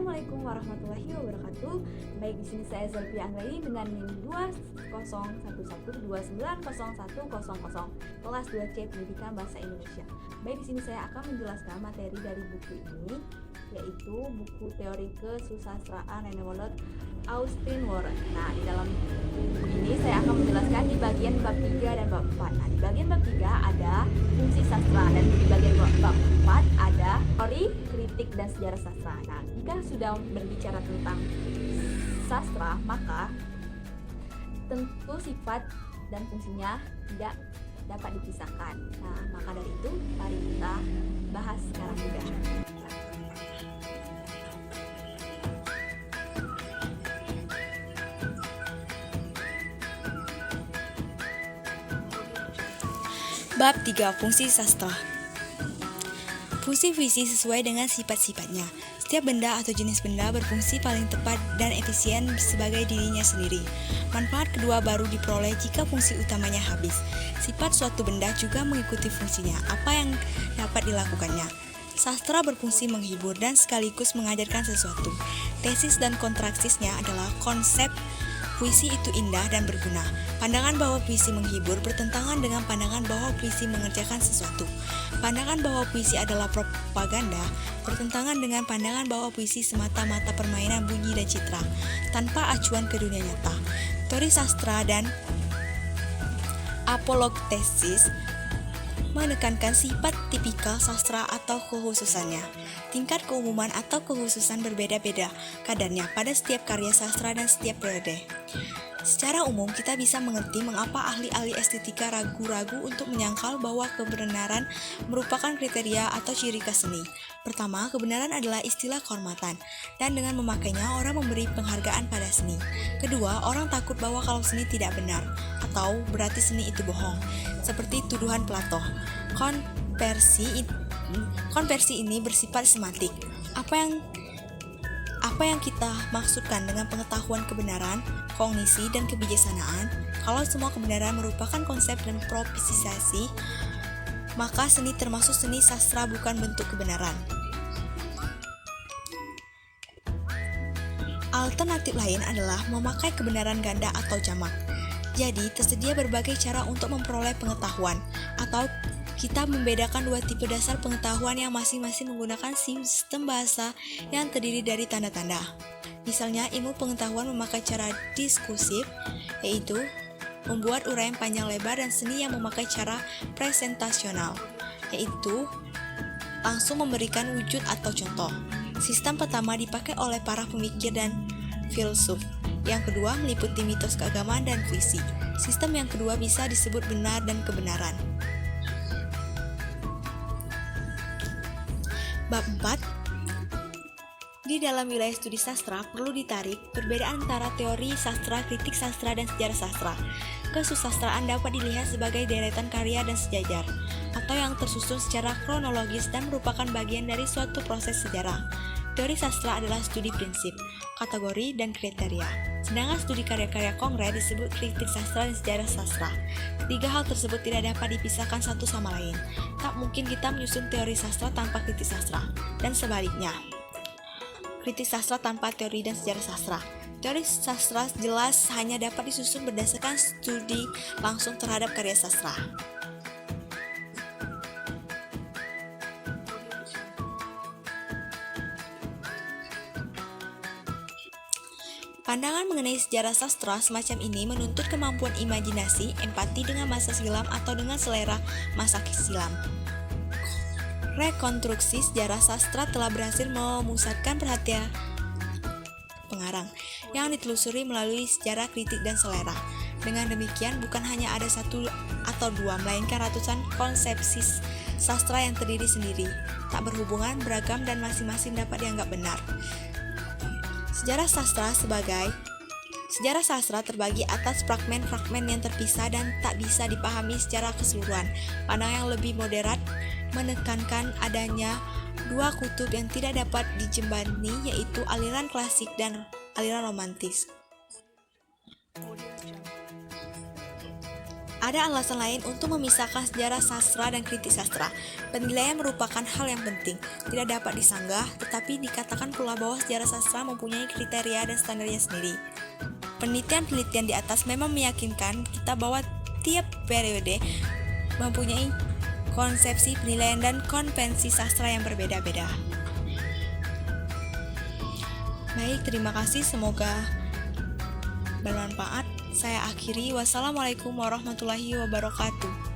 Assalamualaikum warahmatullahi wabarakatuh. Baik, di sini saya Zelfi Anggraini dengan NIM 2011290100 kelas 2C Pendidikan Bahasa Indonesia. Baik, di sini saya akan menjelaskan materi dari buku ini, yaitu buku Teori Kesusastraan yang menurut Austin Warren. Nah, di dalam buku ini saya akan menjelaskan di bagian bab 3 dan bab 4. Nah, di bagian bab 3 ada fungsi sastra dan di bagian bab 4 ada teori, kritik, dan sejarah sastra. Nah, jika sudah berbicara tentang sastra, maka tentu sifat dan fungsinya tidak dapat dipisahkan. Nah, maka dari itu mari kita bahas sekarang juga. Bab 3. Fungsi sastra. Fungsi puisi sesuai dengan sifat-sifatnya. Setiap benda atau jenis benda berfungsi paling tepat dan efisien sebagai dirinya sendiri. Manfaat kedua baru diperoleh jika fungsi utamanya habis. Sifat suatu benda juga mengikuti fungsinya, apa yang dapat dilakukannya. Sastra berfungsi menghibur dan sekaligus mengajarkan sesuatu. Tesis dan kontraksisnya adalah konsep puisi itu indah dan berguna. Pandangan bahwa puisi menghibur bertentangan dengan pandangan bahwa puisi mengerjakan sesuatu. Pandangan bahwa puisi adalah propaganda bertentangan dengan pandangan bahwa puisi semata-mata permainan bunyi dan citra, tanpa acuan ke dunia nyata. Teori sastra dan apologesis menekankan sifat tipikal sastra atau kekhususannya. Tingkat keumuman atau kekhususan berbeda-beda kadarnya pada setiap karya sastra dan setiap periode. Secara umum, kita bisa mengerti mengapa ahli-ahli estetika ragu-ragu untuk menyangkal bahwa kebenaran merupakan kriteria atau ciri khas seni. Pertama, kebenaran adalah istilah kehormatan, dan dengan memakainya orang memberi penghargaan pada seni. Kedua, orang takut bahwa kalau seni tidak benar, atau berarti seni itu bohong, seperti tuduhan Plato. Konversi ini bersifat semantik. Apa yang kita maksudkan dengan pengetahuan kebenaran, kognisi, dan kebijaksanaan? Kalau semua kebenaran merupakan konsep dan proposisi, maka seni termasuk seni sastra bukan bentuk kebenaran. Alternatif lain adalah memakai kebenaran ganda atau jamak. Jadi, tersedia berbagai cara untuk memperoleh pengetahuan, atau kita membedakan dua tipe dasar pengetahuan yang masing-masing menggunakan sistem bahasa yang terdiri dari tanda-tanda. Misalnya, ilmu pengetahuan memakai cara diskursif, yaitu membuat uraian panjang lebar, dan seni yang memakai cara presentasional, yaitu langsung memberikan wujud atau contoh. Sistem pertama dipakai oleh para pemikir dan filsuf. Yang kedua meliputi mitos keagamaan dan puisi. Sistem yang kedua bisa disebut benar dan kebenaran. Bab 4. Di dalam wilayah studi sastra perlu ditarik perbedaan antara teori sastra, kritik sastra, dan sejarah sastra. Kesusastraan dapat dilihat sebagai deretan karya dan sejajar, atau yang tersusun secara kronologis dan merupakan bagian dari suatu proses sejarah. Teori sastra adalah studi prinsip, kategori, dan kriteria. Sedangkan studi karya-karya konkret disebut kritik sastra dan sejarah sastra. Ketiga hal tersebut tidak dapat dipisahkan satu sama lain. Tak mungkin kita menyusun teori sastra tanpa kritik sastra, dan sebaliknya. Kritik sastra tanpa teori dan sejarah sastra. Teori sastra jelas hanya dapat disusun berdasarkan studi langsung terhadap karya sastra. Pandangan mengenai sejarah sastra semacam ini menuntut kemampuan imajinasi, empati dengan masa silam atau dengan selera masa silam. Rekonstruksi sejarah sastra telah berhasil memusatkan perhatian pengarang yang ditelusuri melalui sejarah kritik dan selera. Dengan demikian, bukan hanya ada satu atau dua, melainkan ratusan konsepsi sastra yang terdiri sendiri, tak berhubungan, beragam, dan masing-masing dapat dianggap benar. Sejarah sastra terbagi atas fragmen-fragmen yang terpisah dan tak bisa dipahami secara keseluruhan. Pandangan yang lebih moderat menekankan adanya dua kutub yang tidak dapat dijembani, yaitu aliran klasik dan aliran romantis. Ada alasan lain untuk memisahkan sejarah sastra dan kritik sastra. Penilaian merupakan hal yang penting, tidak dapat disanggah, tetapi dikatakan pula bahwa sejarah sastra mempunyai kriteria dan standarnya sendiri. Penelitian-penelitian di atas memang meyakinkan kita bahwa tiap periode mempunyai konsepsi penilaian dan konvensi sastra yang berbeda-beda. Baik, terima kasih, semoga bermanfaat. Saya akhiri. Wassalamualaikum warahmatullahi wabarakatuh.